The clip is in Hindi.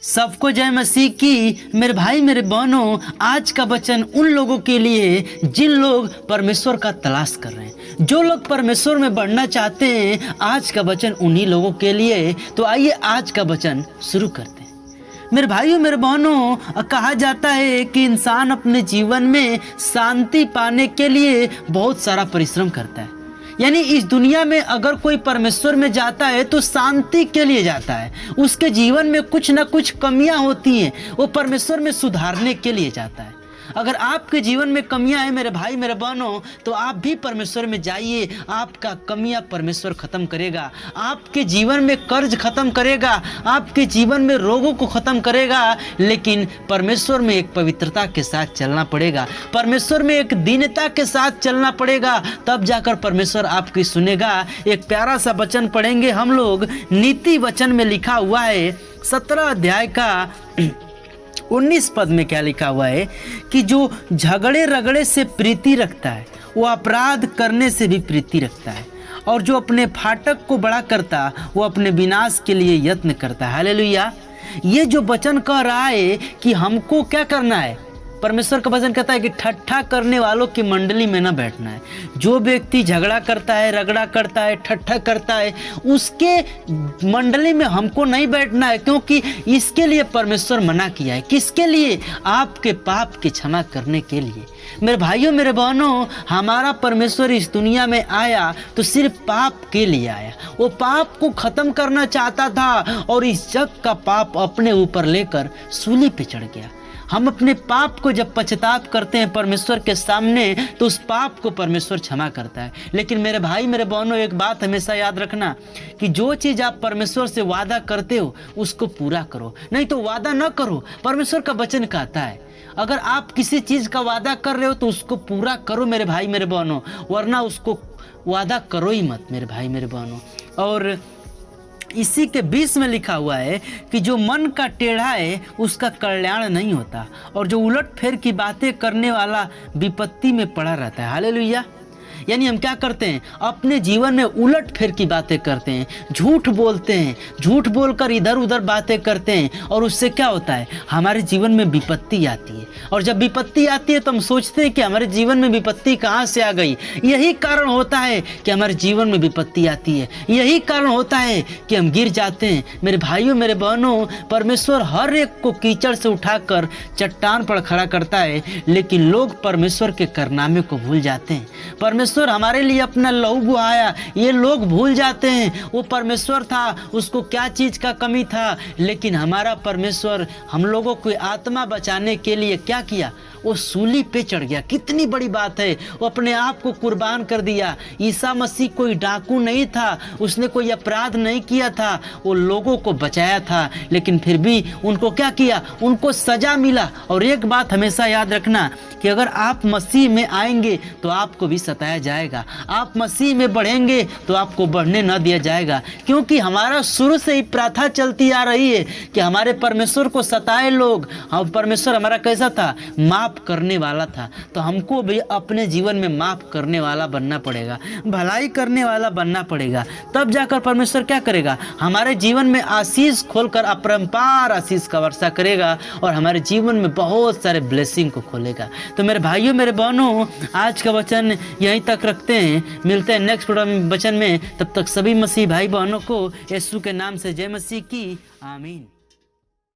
सबको जय मसीह की। मेरे भाई मेरे बहनों, आज का वचन उन लोगों के लिए जिन लोग परमेश्वर का तलाश कर रहे हैं, जो लोग परमेश्वर में बढ़ना चाहते हैं, आज का वचन उन्हीं लोगों के लिए। तो आइए आज का वचन शुरू करते हैं। मेरे भाइयों मेरे बहनों, कहा जाता है कि इंसान अपने जीवन में शांति पाने के लिए बहुत सारा परिश्रम करता है। यानी इस दुनिया में अगर कोई परमेश्वर में जाता है तो शांति के लिए जाता है। उसके जीवन में कुछ ना कुछ कमियां होती हैं, वो परमेश्वर में सुधारने के लिए जाता है। अगर आपके जीवन में कमियां हैं मेरे भाई मेरे बहनों, तो आप भी परमेश्वर में जाइए। आपका कमियां परमेश्वर खत्म करेगा, आपके जीवन में कर्ज खत्म करेगा, आपके जीवन में रोगों को खत्म करेगा। लेकिन परमेश्वर में एक पवित्रता के साथ चलना पड़ेगा, परमेश्वर में एक दीनता के साथ चलना पड़ेगा, तब जाकर परमेश्वर आपकी सुनेगा। एक प्यारा सा वचन पढ़ेंगे हम लोग। नीति वचन में लिखा हुआ है 17 अध्याय का 19 पद में क्या लिखा हुआ है कि जो झगड़े रगड़े से प्रीति रखता है वो अपराध करने से भी प्रीति रखता है, और जो अपने फाटक को बड़ा करता वो अपने विनाश के लिए यत्न करता है। हालेलुया। ये जो वचन कह रहा है कि हमको क्या करना है, परमेश्वर का वचन कहता है कि ठट्ठा करने वालों की मंडली में ना बैठना है। जो व्यक्ति झगड़ा करता है, रगड़ा करता है, ठट्ठा करता है, उसके मंडली में हमको नहीं बैठना है, क्योंकि इसके लिए परमेश्वर मना किया है। किसके लिए? आपके पाप की क्षमा करने के लिए। मेरे भाइयों मेरे बहनों, हमारा परमेश्वर इस दुनिया में आया तो सिर्फ पाप के लिए आया। वो पाप को खत्म करना चाहता था और इस जग का पाप अपने ऊपर लेकर सूली पे चढ़ गया। हम अपने पाप को जब पश्चाताप करते हैं परमेश्वर के सामने, तो उस पाप को परमेश्वर क्षमा करता है। लेकिन मेरे भाई मेरे बहनों, एक बात हमेशा याद रखना कि जो चीज़ आप परमेश्वर से वादा करते हो उसको पूरा करो, नहीं तो वादा न करो। परमेश्वर का वचन कहता है अगर आप किसी चीज़ का वादा कर रहे हो तो उसको पूरा करो मेरे भाई मेरे बहनों, वरना उसको वादा करो ही मत मेरे भाई मेरे बहनों। और इसी के 20 में लिखा हुआ है कि जो मन का टेढ़ा है उसका कल्याण नहीं होता, और जो उलट फेर की बातें करने वाला विपत्ति में पड़ा रहता है। हालेलुया। यानी हम क्या करते हैं, अपने जीवन में उलट फेर की बातें करते हैं, झूठ बोलते हैं, झूठ बोलकर इधर उधर बातें करते हैं, और उससे क्या होता है, हमारे जीवन में विपत्ति आती है। और जब विपत्ति आती है तो हम सोचते हैं कि हमारे जीवन में विपत्ति कहाँ से आ गई। यही कारण होता है कि हमारे जीवन में विपत्ति आती है, यही कारण होता है कि हम गिर जाते हैं। मेरे भाइयों मेरे बहनों, परमेश्वर हर एक को कीचड़ से उठाकर चट्टान पर खड़ा करता है, लेकिन लोग परमेश्वर के कारनामे को भूल जाते हैं। परमेश्वर हमारे लिए अपना लहू बहाया, ये लोग भूल जाते हैं। वो परमेश्वर था, उसको क्या चीज का कमी था, लेकिन हमारा परमेश्वर हम लोगों को आत्मा बचाने के लिए क्या किया, वो सूली पे चढ़ गया। कितनी बड़ी बात है, वो अपने आप को कुर्बान कर दिया। ईसा मसीह कोई डाकू नहीं था, उसने कोई अपराध नहीं किया था, वो लोगों को बचाया था। लेकिन फिर भी उनको क्या किया, उनको सजा मिला। और एक बात हमेशा याद रखना कि अगर आप मसीह में आएंगे तो आपको भी सताया जाएगा, आप मसीह में बढ़ेंगे तो आपको बढ़ने न दिया जाएगा। क्योंकि हमारा शुरू से ही प्रथा चलती आ रही है कि हमारे परमेश्वर को सताए लोग। और परमेश्वर हमारा कैसा था, माफ करने वाला था। तो हमको भी अपने जीवन में माफ करने वाला बनना पड़ेगा, भलाई करने वाला बनना पड़ेगा। तब जाकर परमेश्वर क्या करेगा, हमारे जीवन में आशीष खोलकर अपरंपार आशीष का वर्षा करेगा, और हमारे जीवन में बहुत सारे ब्लेसिंग को खोलेगा। तो मेरे भाइयों मेरे बहनों, आज का वचन यहीं तक रखते हैं, मिलते हैं नेक्स्ट वचन में। तब तक सभी मसीह भाई बहनों को यीशु के नाम से जय मसीह की। आमीन।